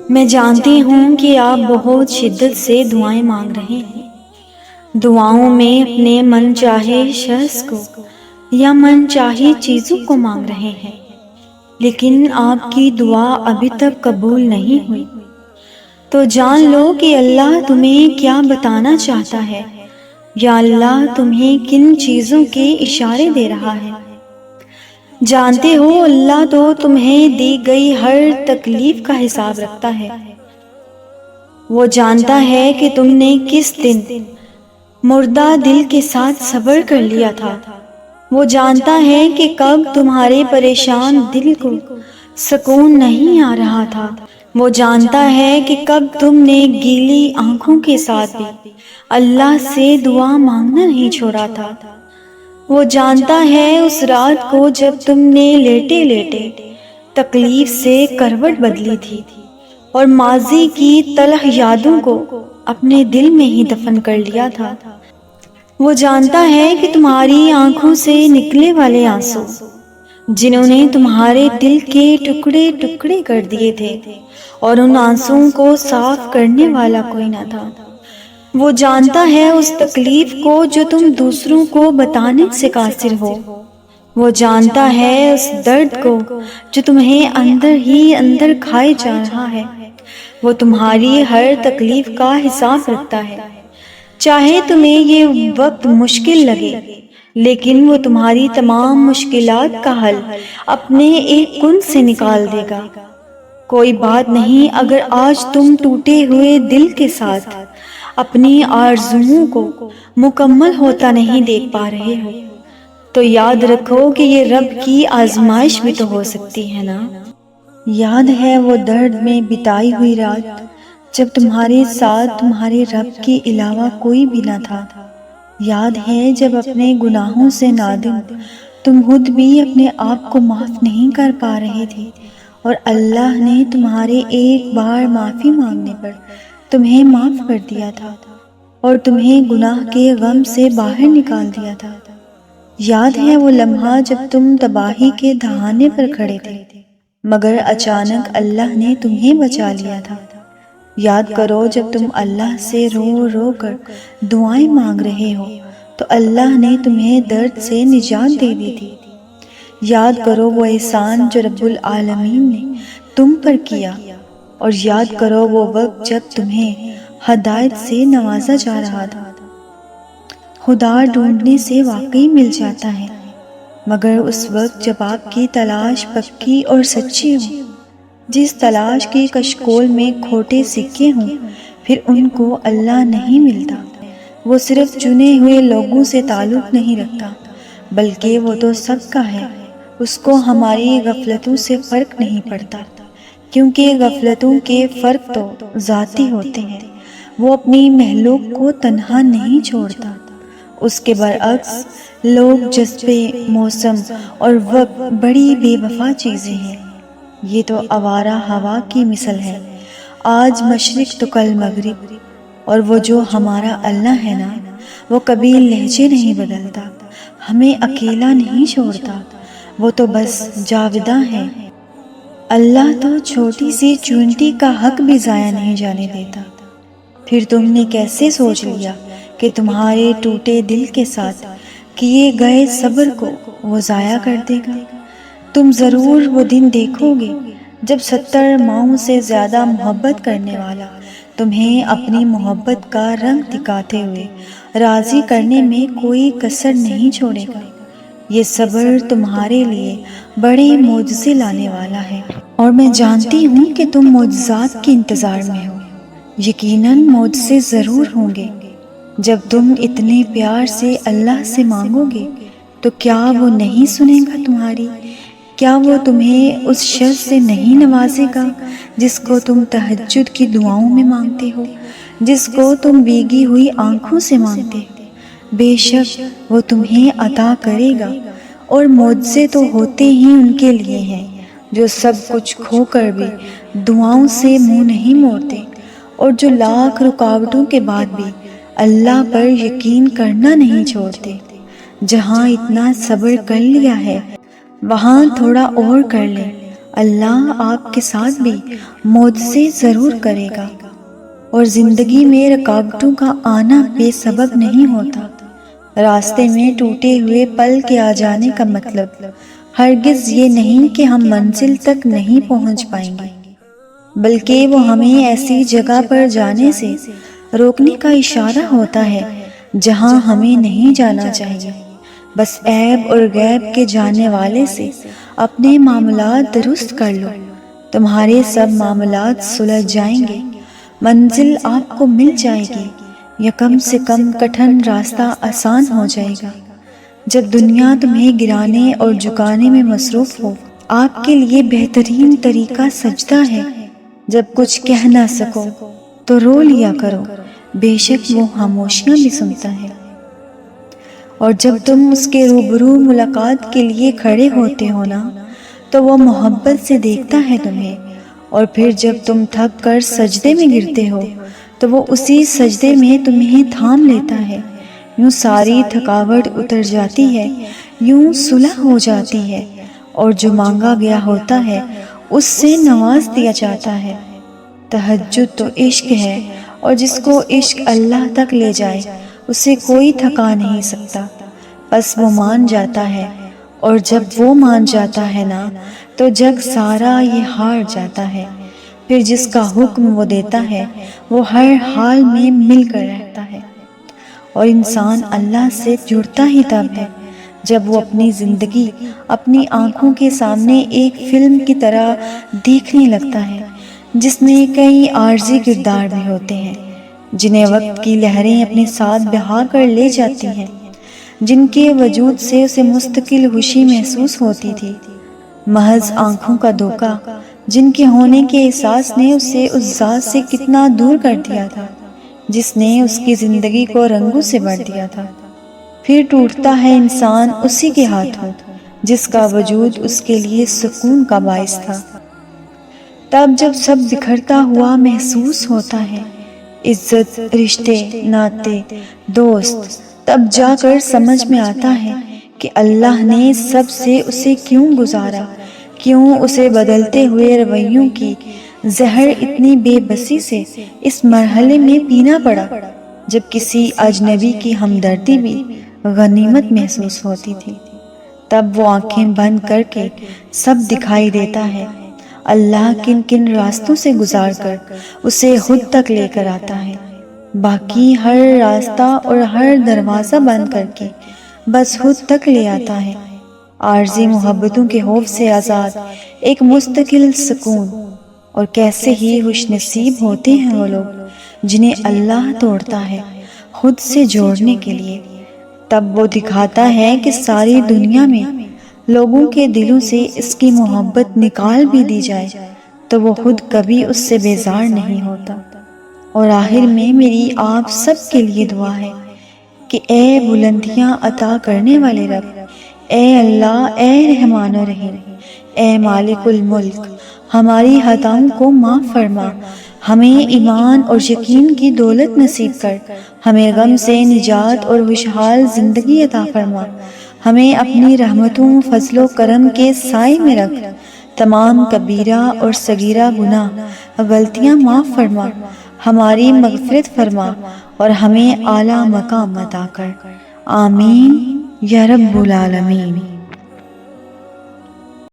میں جانتی ہوں کہ آپ بہت شدت سے دعائیں مانگ رہے ہیں، دعاؤں میں اپنے من چاہے شخص کو یا من چاہی چیزوں کو مانگ رہے ہیں، لیکن آپ کی دعا ابھی تک قبول نہیں ہوئی۔ تو جان لو کہ اللہ تمہیں کیا بتانا چاہتا ہے، یا اللہ تمہیں کن چیزوں کے اشارے دے رہا ہے۔ جانتے ہو اللہ تو تمہیں دی گئی ہر تکلیف کا حساب رکھتا ہے۔ وہ جانتا ہے کہ تم نے کس دن مردہ دل کے ساتھ صبر کر لیا تھا۔ وہ جانتا ہے کہ کب تمہارے پریشان دل کو سکون نہیں آ رہا تھا۔ وہ جانتا ہے کہ کب تم نے گیلی آنکھوں کے ساتھ بھی اللہ سے دعا مانگنا نہیں چھوڑا تھا۔ وہ جانتا ہے اس رات کو جب تم نے لیٹے لیٹے تکلیف سے کروٹ بدلی تھی اور ماضی کی تلخ یادوں کو اپنے دل میں ہی دفن کر لیا تھا۔ وہ جانتا ہے کہ تمہاری آنکھوں سے نکلے والے آنسو جنہوں نے تمہارے دل کے ٹکڑے ٹکڑے کر دیے تھے، اور ان آنسوؤں کو صاف کرنے والا کوئی نہ تھا۔ وہ جانتا ہے اس تکلیف کو جو تم دوسروں کو بتانے سے قاصر ہو۔ وہ جانتا ہے اس درد کو جو تمہیں اندر ہی اندر کھائے جا رہا ہے۔ وہ تمہاری ہر تکلیف کا حساب رکھتا ہے، چاہے تمہیں یہ وقت مشکل لگے، لیکن وہ تمہاری تمام مشکلات کا حل اپنے ایک کن سے نکال دے گا۔ کوئی بات نہیں اگر آج تم ٹوٹے ہوئے دل کے ساتھ اپنی آرزوؤں کو مکمل ہوتا نہیں دیکھ پا رہے ہو، تو یاد رکھو کہ یہ رب کی آزمائش بھی تو ہو سکتی ہے نا۔ یاد ہے وہ درد میں بتائی ہوئی رات جب تمہارے ساتھ تمہارے رب کے علاوہ کوئی بھی نہ تھا؟ یاد ہے جب اپنے گناہوں سے نادم تم خود بھی اپنے آپ کو معاف نہیں کر پا رہے تھے، اور اللہ نے تمہارے ایک بار معافی مانگنے پر تمہیں معاف کر دیا تھا اور تمہیں گناہ کے غم سے باہر نکال دیا تھا۔ یاد ہے وہ لمحہ جب تم تباہی کے دہانے پر کھڑے تھے، مگر اچانک اللہ نے تمہیں بچا لیا تھا۔ یاد کرو جب تم اللہ سے رو رو کر دعائیں مانگ رہے ہو تو اللہ نے تمہیں درد سے نجات دے دی تھی۔ یاد کرو وہ احسان جو رب العالمین نے تم پر کیا، اور یاد کرو وہ وقت جب تمہیں ہدایت سے نوازا جا رہا تھا۔ خدا ڈھونڈنے سے واقعی مل جاتا ہے، مگر اس وقت جب آپ کی تلاش پکی اور سچی ہو۔ جس تلاش کی کشکول میں کھوٹے سکے ہوں، پھر ان کو اللہ نہیں ملتا۔ وہ صرف چنے ہوئے لوگوں سے تعلق نہیں رکھتا، بلکہ وہ تو سب کا ہے۔ اس کو ہماری غفلتوں سے فرق نہیں پڑتا، کیونکہ غفلتوں کے فرق تو ذاتی ہوتے ہیں۔ وہ اپنی مخلوق کو تنہا نہیں چھوڑتا۔ اس کے برعکس لوگ، جذبے، موسم اور وقت بڑی بے وفا چیزیں ہیں۔ یہ تو آوارہ ہوا کی مثل ہے، آج مشرق تو کل مغرب۔ اور وہ جو ہمارا اللہ ہے نا، وہ کبھی لہجے نہیں بدلتا، ہمیں اکیلا نہیں چھوڑتا، وہ تو بس جاوداں ہے۔ اللہ تو چھوٹی سی چونٹی کا حق بھی ضائع نہیں جانے دیتا۔ پھر تم نے کیسے سوچ لیا کہ تمہارے ٹوٹے دل کے ساتھ کیے گئے صبر کو وہ ضائع کر دے گا؟ تم ضرور وہ دن دیکھو گے جب 70 ماؤں سے زیادہ محبت کرنے والا تمہیں اپنی محبت کا رنگ دکھاتے ہوئے راضی کرنے میں کوئی کسر نہیں چھوڑے گا۔ یہ صبر تمہارے لیے بڑے معجزے لانے والا ہے، اور میں جانتی ہوں کہ تم معجزات کے انتظار میں ہو۔ یقیناً معجزے ضرور ہوں گے۔ جب تم اتنے پیار سے اللہ سے مانگو گے تو کیا وہ نہیں سنے گا تمہاری؟ کیا وہ تمہیں اس شخص سے نہیں نوازے گا جس کو تم تہجد کی دعاؤں میں مانگتے ہو، جس کو تم بھیگی ہوئی آنکھوں سے مانگتے ہو؟ بے شک وہ تمہیں عطا کرے گا، اور معجزے تو ہوتے ہی ان کے لیے ہیں جو سب کچھ کھو کر بھی دعاؤں سے منہ نہیں موڑتے، اور جو لاکھ رکاوٹوں کے بعد بھی اللہ پر یقین کرنا نہیں چھوڑتے۔ جہاں اتنا صبر کر لیا ہے وہاں تھوڑا اور کر لے، اللہ آپ کے ساتھ بھی معجزے ضرور کرے گا، اور زندگی میں رکاوٹوں کا آنا بے سبب نہیں ہوتا۔ راستے میں ٹوٹے ہوئے پل کے آ جانے کا مطلب ہرگز یہ نہیں کہ ہم منزل تک نہیں پہنچ پائیں گے، بلکہ وہ ہمیں ایسی جگہ پر جانے سے روکنے کا اشارہ ہوتا ہے جہاں ہمیں نہیں جانا چاہیے۔ بس عیب اور غیب کے جاننے والے سے اپنے معاملات درست کر لو، تمہارے سب معاملات سلجھ جائیں گے، منزل آپ کو مل جائے گی، یا کم سے کم کٹھن راستہ آسان ہو جائے گا۔ جب دنیا تمہیں گرانے اور جھکانے میں مصروف ہو، آپ کے لیے بہترین طریقہ سجدہ ہے۔ جب کچھ کہہ نہ سکو تو رو لیا کرو، بے شک وہ خاموشیاں بھی سنتا ہے۔ اور جب تم اس کے روبرو ملاقات کے لیے کھڑے ہوتے ہو نا، تو وہ محبت سے دیکھتا ہے تمہیں، اور پھر جب تم تھک کر سجدے میں گرتے ہو تو وہ اسی سجدے میں تمہیں تھام لیتا ہے۔ یوں ساری تھکاوٹ اتر جاتی ہے، یوں صلح ہو جاتی ہے، اور جو مانگا گیا ہوتا ہے اس سے نواز دیا جاتا ہے۔ تہجد تو عشق ہے، اور جس کو عشق اللہ تک لے جائے اسے کوئی تھکا نہیں سکتا۔ بس وہ مان جاتا ہے، اور جب وہ مان جاتا ہے نا تو جگ سارا یہ ہار جاتا ہے۔ پھر جس کا حکم وہ دیتا ہے وہ ہر حال میں مل کر رہتا ہے۔ اور انسان اللہ سے جڑتا ہی تب ہے جب وہ اپنی زندگی اپنی آنکھوں کے سامنے ایک فلم کی طرح دیکھنے لگتا ہے، جس میں کئی عارضی کردار بھی ہوتے ہیں، جنہیں وقت کی لہریں اپنے ساتھ بہا کر لے جاتی ہیں، جن کے وجود سے اسے مستقل خوشی محسوس ہوتی تھی، محض آنکھوں کا دھوکہ، جن کے ہونے کے احساس نے اسے اس ذات سے کتنا دور کر دیا تھا جس نے اس کی زندگی کو رنگوں سے بھر دیا تھا۔ پھر ٹوٹتا ہے انسان اسی کے ہاتھوں جس کا وجود اس کے لیے سکون کا باعث تھا۔ تب جب سب بکھرتا ہوا محسوس ہوتا ہے، عزت، رشتے، ناطے، دوست، تب جا کر سمجھ میں آتا ہے کہ اللہ نے سب سے اسے کیوں گزارا، کیوں اسے بدلتے ہوئے رویوں کی زہر اتنی بے بسی سے اس مرحلے میں پینا پڑا جب کسی اجنبی کی ہمدردی بھی غنیمت محسوس ہوتی تھی۔ تب وہ آنکھیں بند کر کے سب دکھائی دیتا ہے۔ اللہ کن کن راستوں سے گزار کر اسے خود تک لے کر آتا ہے، باقی ہر راستہ اور ہر دروازہ بند کر کے بس خود تک لے آتا ہے۔ عارضی محبتوں کے خوف سے آزاد ایک مستقل سکون، اور کیسے ہی خوش نصیب ہوتے ہیں وہ لوگ جنہیں اللہ توڑتا ہے خود سے جوڑنے کے لیے۔ تب وہ دکھاتا ہے کہ ساری دنیا میں لوگوں کے دلوں سے اس کی محبت نکال بھی دی جائے تو وہ خود کبھی اس سے بیزار نہیں ہوتا۔ اور آخر میں میری آپ سب کے لیے دعا ہے کہ اے بلندیاں عطا کرنے والے رب، اے اللہ، اے رحمان و رحیم، اے مالک الملک، ہماری خطاؤں کو معاف فرما، ہمیں ایمان اور یقین کی دولت نصیب کر، ہمیں غم سے نجات اور خوشحال زندگی عطا فرما، ہمیں اپنی رحمتوں، فضل و کرم کے سائے میں رکھ، تمام کبیرہ اور صغیرہ گناہ غلطیاں معاف فرما، ہماری مغفرت فرما، اور ہمیں اعلیٰ مقام عطا کر۔ آمین یا رب العالمین۔